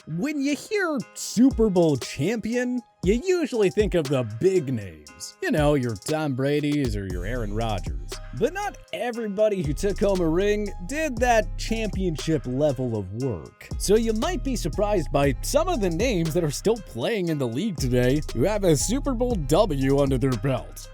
When you hear Super Bowl champion, you usually think of the big names. You know, your Tom Brady's or your Aaron Rodgers. But not everybody who took home a ring did that championship level of work. So you might be surprised by some of the names that are still playing in the league today who have a Super Bowl W under their belt.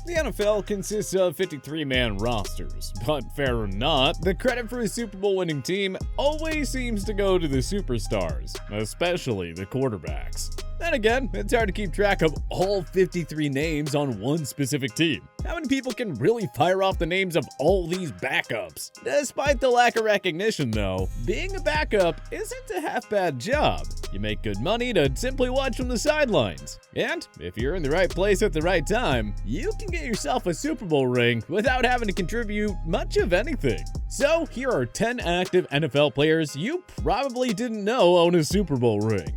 The NFL consists of 53-man rosters, but fair or not, the credit for a Super Bowl winning team always seems to go to the superstars, especially the quarterbacks. Then again, it's hard to keep track of all 53 names on one specific team. How many people can really fire off the names of all these backups? Despite the lack of recognition though, being a backup isn't a half-bad job. You make good money to simply watch from the sidelines. And if you're in the right place at the right time, you can get yourself a Super Bowl ring without having to contribute much of anything. So here are 10 active NFL players you probably didn't know own a Super Bowl ring.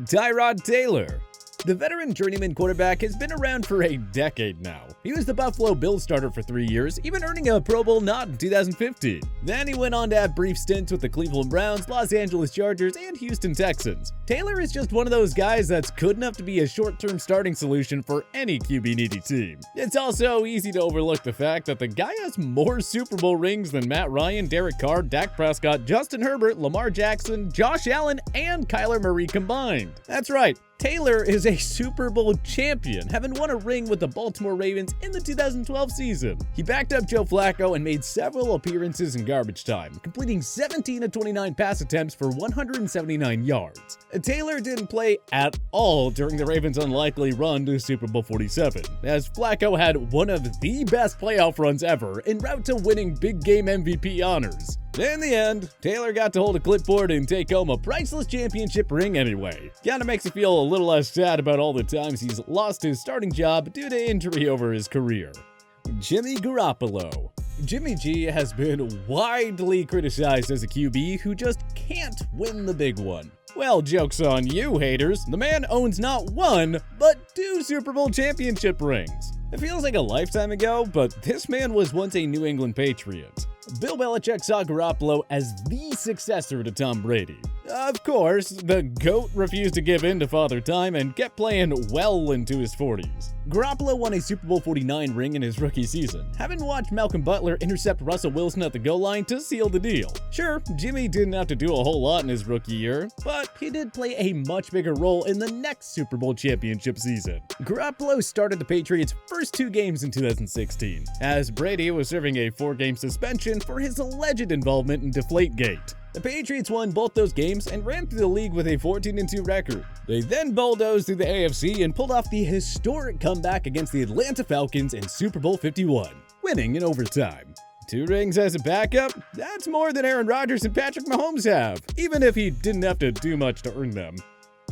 Tyrod Taylor. The veteran journeyman quarterback has been around for a decade now. He was the Buffalo Bills starter for 3 years, even earning a Pro Bowl nod in 2015. Then he went on to have brief stints with the Cleveland Browns, Los Angeles Chargers, and Houston Texans. Taylor is just one of those guys that's good enough to be a short-term starting solution for any QB-needy team. It's also easy to overlook the fact that the guy has more Super Bowl rings than Matt Ryan, Derek Carr, Dak Prescott, Justin Herbert, Lamar Jackson, Josh Allen, and Kyler Murray combined. That's right. Taylor is a Super Bowl champion, having won a ring with the Baltimore Ravens in the 2012 season. He backed up Joe Flacco and made several appearances in garbage time, completing 17 of 29 pass attempts for 179 yards. Taylor didn't play at all during the Ravens' unlikely run to Super Bowl 47, as Flacco had one of the best playoff runs ever en route to winning big game MVP honors. In the end, Taylor got to hold a clipboard and take home a priceless championship ring anyway. Kinda makes you feel a little less sad about all the times he's lost his starting job due to injury over his career. Jimmy Garoppolo. Jimmy G has been widely criticized as a QB who just can't win the big one. Well, joke's on you, haters. The man owns not one, but 2 Super Bowl championship rings. It feels like a lifetime ago, but this man was once a New England Patriot. Bill Belichick saw Garoppolo as the successor to Tom Brady. Of course, the GOAT refused to give in to Father Time and kept playing well into his 40s. Garoppolo won a Super Bowl 49 ring in his rookie season, having watched Malcolm Butler intercept Russell Wilson at the goal line to seal the deal. Sure, Jimmy didn't have to do a whole lot in his rookie year, but he did play a much bigger role in the next Super Bowl championship season. Garoppolo started the Patriots' first 2 games in 2016, as Brady was serving a 4-game suspension for his alleged involvement in Deflategate. The Patriots won both those games and ran through the league with a 14-2 record. They then bulldozed through the AFC and pulled off the historic comeback against the Atlanta Falcons in Super Bowl 51, winning in overtime. 2 rings as a backup? That's more than Aaron Rodgers and Patrick Mahomes have, even if he didn't have to do much to earn them.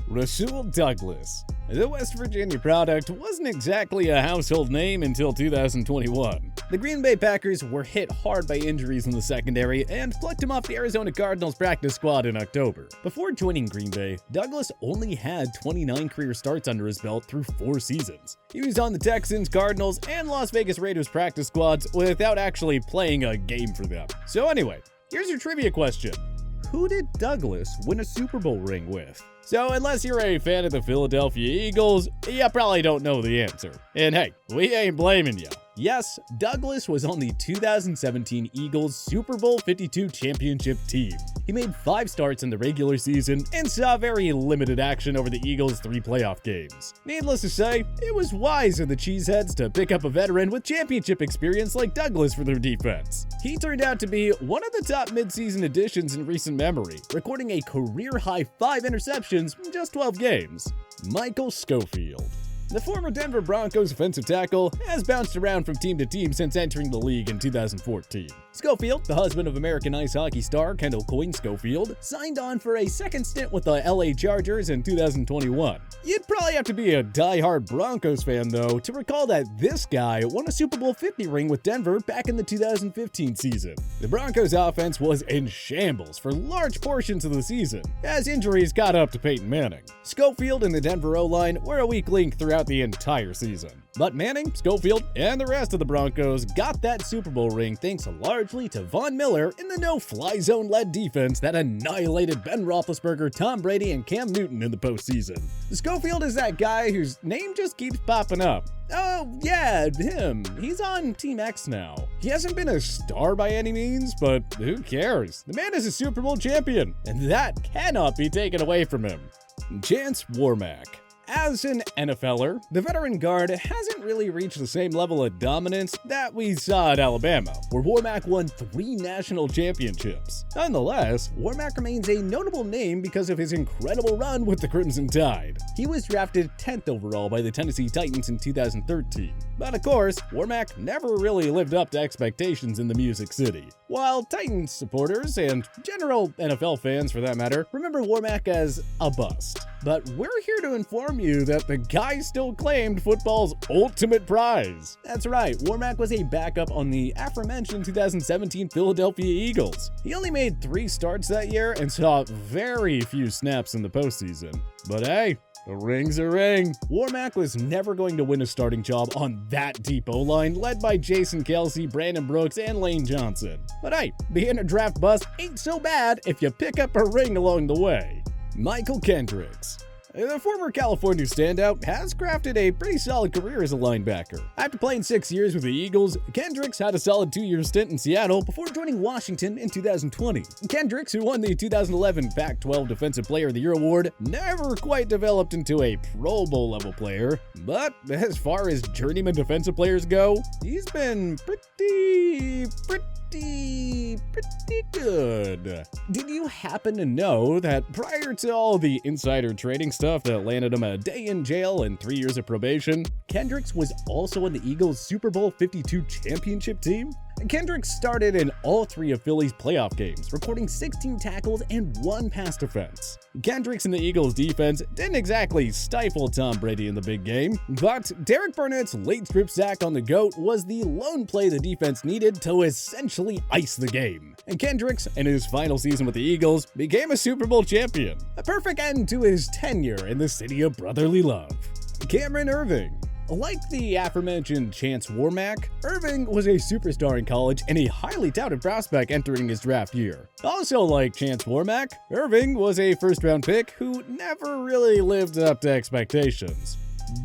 Rasul Douglas. The West Virginia product wasn't exactly a household name until 2021. The Green Bay Packers were hit hard by injuries in the secondary and plucked him off the Arizona Cardinals practice squad in October. Before joining Green Bay, Douglas only had 29 career starts under his belt through 4 seasons. He was on the Texans, Cardinals, and Las Vegas Raiders practice squads without actually playing a game for them. So anyway, here's your trivia question. Who did Douglas win a Super Bowl ring with? So unless you're a fan of the Philadelphia Eagles, you probably don't know the answer. And hey, we ain't blaming you. Yes, Douglas was on the 2017 Eagles Super Bowl 52 championship team. He made 5 starts in the regular season and saw very limited action over the Eagles' 3 playoff games. Needless to say, it was wise of the Cheeseheads to pick up a veteran with championship experience like Douglas for their defense. He turned out to be one of the top midseason additions in recent memory, recording a career-high 5 interceptions in just 12 games. Michael Scofield. The former Denver Broncos offensive tackle has bounced around from team to team since entering the league in 2014. Scofield, the husband of American ice hockey star Kendall Coyne Scofield, signed on for a second stint with the LA Chargers in 2021. You'd probably have to be a die-hard Broncos fan, though, to recall that this guy won a Super Bowl 50 ring with Denver back in the 2015 season. The Broncos' offense was in shambles for large portions of the season, as injuries caught up to Peyton Manning. Scofield and the Denver O-line were a weak link throughout throughout the entire season. But Manning, Scofield, and the rest of the Broncos got that Super Bowl ring thanks largely to Von Miller in the no-fly zone-led defense that annihilated Ben Roethlisberger, Tom Brady, and Cam Newton in the postseason. Scofield is that guy whose name just keeps popping up. Oh, yeah, him. He's on Team X now. He hasn't been a star by any means, but who cares? The man is a Super Bowl champion, and that cannot be taken away from him. Chance Warmack. As an NFLer, the veteran guard hasn't really reached the same level of dominance that we saw at Alabama, where Warmack won 3 national championships. Nonetheless, Warmack remains a notable name because of his incredible run with the Crimson Tide. He was drafted 10th overall by the Tennessee Titans in 2013. But of course, Warmack never really lived up to expectations in the Music City. While Titans supporters, and general NFL fans for that matter, remember Warmack as a bust. But we're here to inform you that the guy still claimed football's ultimate prize. That's right, Warmack was a backup on the aforementioned 2017 Philadelphia Eagles. He only made 3 starts that year and saw very few snaps in the postseason. But hey, a ring's a ring. Warmack was never going to win a starting job on that deep O-line led by Jason Kelsey, Brandon Brooks, and Lane Johnson. But hey, being a draft bust ain't so bad if you pick up a ring along the way. Michael Kendricks. The former California standout has crafted a pretty solid career as a linebacker. After playing 6 years with the Eagles, Kendricks had a solid 2-year stint in Seattle before joining Washington in 2020. Kendricks, who won the 2011 Pac-12 Defensive Player of the Year award, never quite developed into a Pro Bowl level player, but as far as journeyman defensive players go, he's been pretty good. Did you happen to know that prior to all the insider trading stuff that landed him a day in jail and 3 years of probation, Kendricks was also on the Eagles' Super Bowl 52 championship team? Kendricks started in all 3 of Philly's playoff games, recording 16 tackles and 1 pass defense. Kendricks and the Eagles' defense didn't exactly stifle Tom Brady in the big game, but Derek Barnett's late strip sack on the GOAT was the lone play the defense needed to essentially ice the game. And Kendricks, in his final season with the Eagles, became a Super Bowl champion. A perfect end to his tenure in the city of brotherly love. Cameron Irvin. Like the aforementioned Chance Warmack, Irvin was a superstar in college and a highly touted prospect entering his draft year. Also like Chance Warmack, Irvin was a first-round pick who never really lived up to expectations,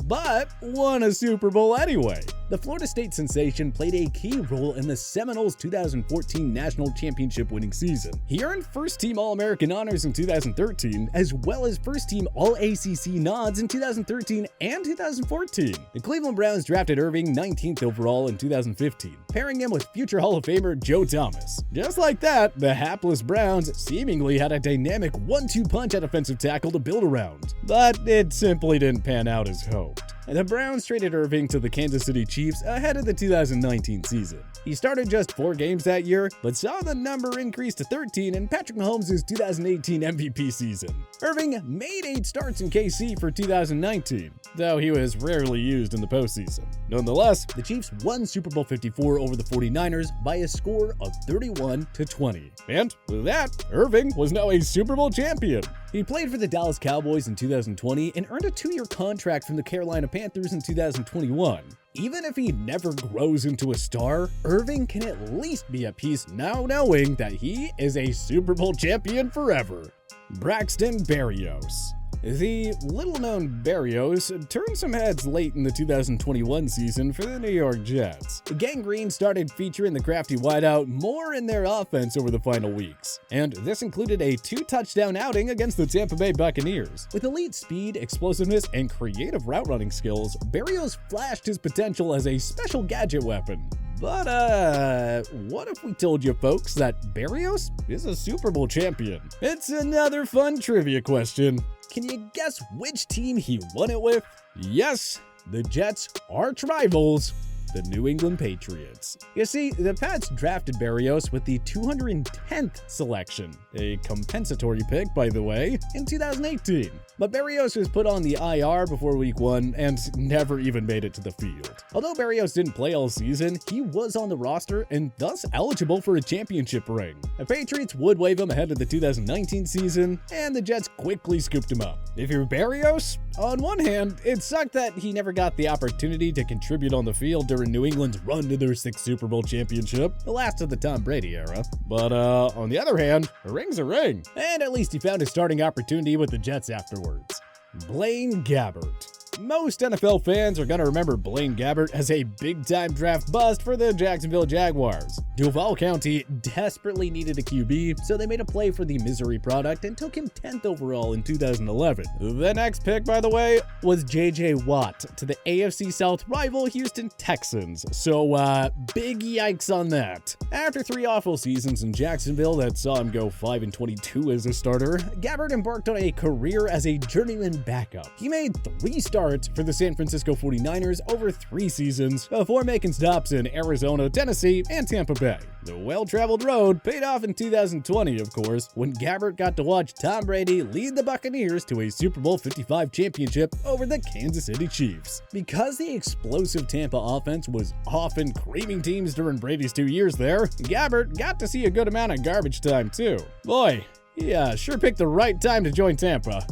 but won a Super Bowl anyway. The Florida State sensation played a key role in the Seminoles' 2014 National Championship winning season. He earned first-team All-American honors in 2013, as well as first-team All-ACC nods in 2013 and 2014. The Cleveland Browns drafted Irvin 19th overall in 2015, pairing him with future Hall of Famer Joe Thomas. Just like that, the hapless Browns seemingly had a dynamic 1-2 punch at offensive tackle to build around, but it simply didn't pan out as hoped. The Browns traded Irvin to the Kansas City Chiefs ahead of the 2019 season. He started just 4 games that year, but saw the number increase to 13 in Patrick Mahomes' 2018 MVP season. Irvin made 8 starts in KC for 2019, though he was rarely used in the postseason. Nonetheless, the Chiefs won Super Bowl 54 over the 49ers by a score of 31-20. And with that, Irvin was now a Super Bowl champion. He played for the Dallas Cowboys in 2020 and earned a 2-year contract from the Carolina Panthers in 2021. Even if he never grows into a star, Irvin can at least be at peace now knowing that he is a Super Bowl champion forever. Braxton Barrios. The little-known Barrios turned some heads late in the 2021 season for the New York Jets. Gang Green started featuring the crafty wideout more in their offense over the final weeks, and this included a 2-touchdown outing against the Tampa Bay Buccaneers. With elite speed, explosiveness, and creative route-running skills, Barrios flashed his potential as a special gadget weapon. But, what if we told you folks that Barrios is a Super Bowl champion? It's another fun trivia question. Can you guess which team he won it with? Yes, the Jets' arch rivals, the New England Patriots. You see, the Pats drafted Barrios with the 210th selection, a compensatory pick, by the way, in 2018. But Barrios was put on the IR before week 1 and never even made it to the field. Although Barrios didn't play all season, he was on the roster and thus eligible for a championship ring. The Patriots would waive him ahead of the 2019 season, and the Jets quickly scooped him up. If you're Barrios, on one hand, it sucked that he never got the opportunity to contribute on the field during New England's run to their 6th Super Bowl championship, the last of the Tom Brady era. But on the other hand, a ring's a ring. And at least he found his starting opportunity with the Jets afterwards. BlaineGabbert. Most NFL fans are going to remember BlaineGabbert as a big-time draft bust for the Jacksonville Jaguars. Duval County desperately needed a QB, so they made a play for the Missouri product and took him 10th overall in 2011. The next pick, by the way, was J.J. Watt to the AFC South rival Houston Texans, so big yikes on that. After 3 awful seasons in Jacksonville that saw him go 5-22 as a starter, Gabbert embarked on a career as a journeyman backup. He made 3 starts for the San Francisco 49ers over 3 seasons before making stops in Arizona, Tennessee, and Tampa Bay. The well-traveled road paid off in 2020, of course, when Gabbert got to watch Tom Brady lead the Buccaneers to a Super Bowl 55 championship over the Kansas City Chiefs. Because the explosive Tampa offense was often creaming teams during Brady's 2 years there, Gabbert got to see a good amount of garbage time too. Boy, yeah, sure picked the right time to join Tampa.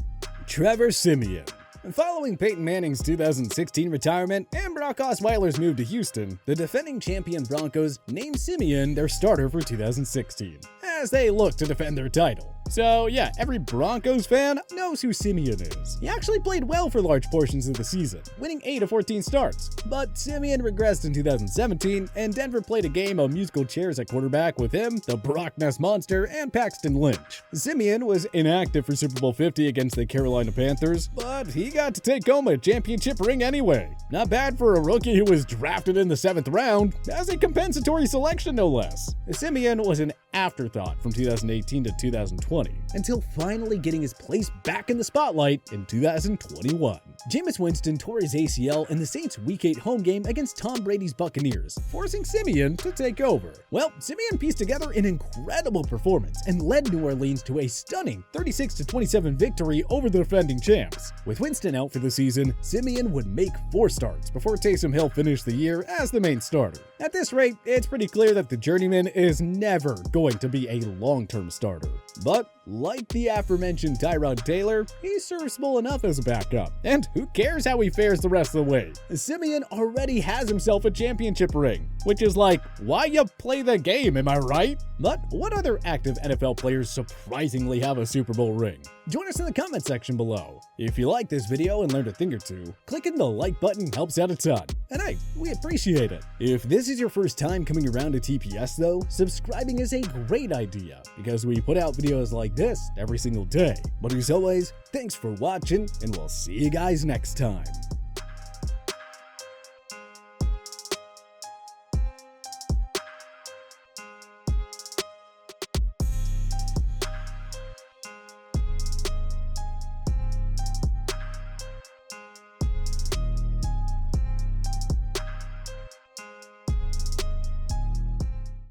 Trevor Siemian. Following Peyton Manning's 2016 retirement and Brock Osweiler's move to Houston, the defending champion Broncos named Siemian their starter for 2016, as they look to defend their title. So yeah, every Broncos fan knows who Siemian is. He actually played well for large portions of the season, winning 8 of 14 starts. But Siemian regressed in 2017, and Denver played a game of musical chairs at quarterback with him, the Brock Ness Monster, and Paxton Lynch. Siemian was inactive for Super Bowl 50 against the Carolina Panthers, but he got to take home a championship ring anyway. Not bad for a rookie who was drafted in the 7th round, as a compensatory selection no less. Siemian was an afterthought from 2018 to 2020, until finally getting his place back in the spotlight in 2021. Jameis Winston tore his ACL in the Saints' Week 8 home game against Tom Brady's Buccaneers, forcing Siemian to take over. Well, Siemian pieced together an incredible performance and led New Orleans to a stunning 36-27 victory over the defending champs. With Winston out for the season, Siemian would make 4 starts before Taysom Hill finished the year as the main starter. At this rate, it's pretty clear that the journeyman is never going to be a long-term starter. But like the aforementioned Tyrod Taylor, he's serviceable enough as a backup. And who cares how he fares the rest of the way? Siemian already has himself a championship ring, which is like, why you play the game, am I right? But what other active NFL players surprisingly have a Super Bowl ring? Join us in the comment section below. If you like this video and learned a thing or two, clicking the like button helps out a ton. And hey, we appreciate it. If this is your first time coming around to TPS though, subscribing is a great idea because we put out videos like this every single day. But as always, thanks for watching and we'll see you guys next time.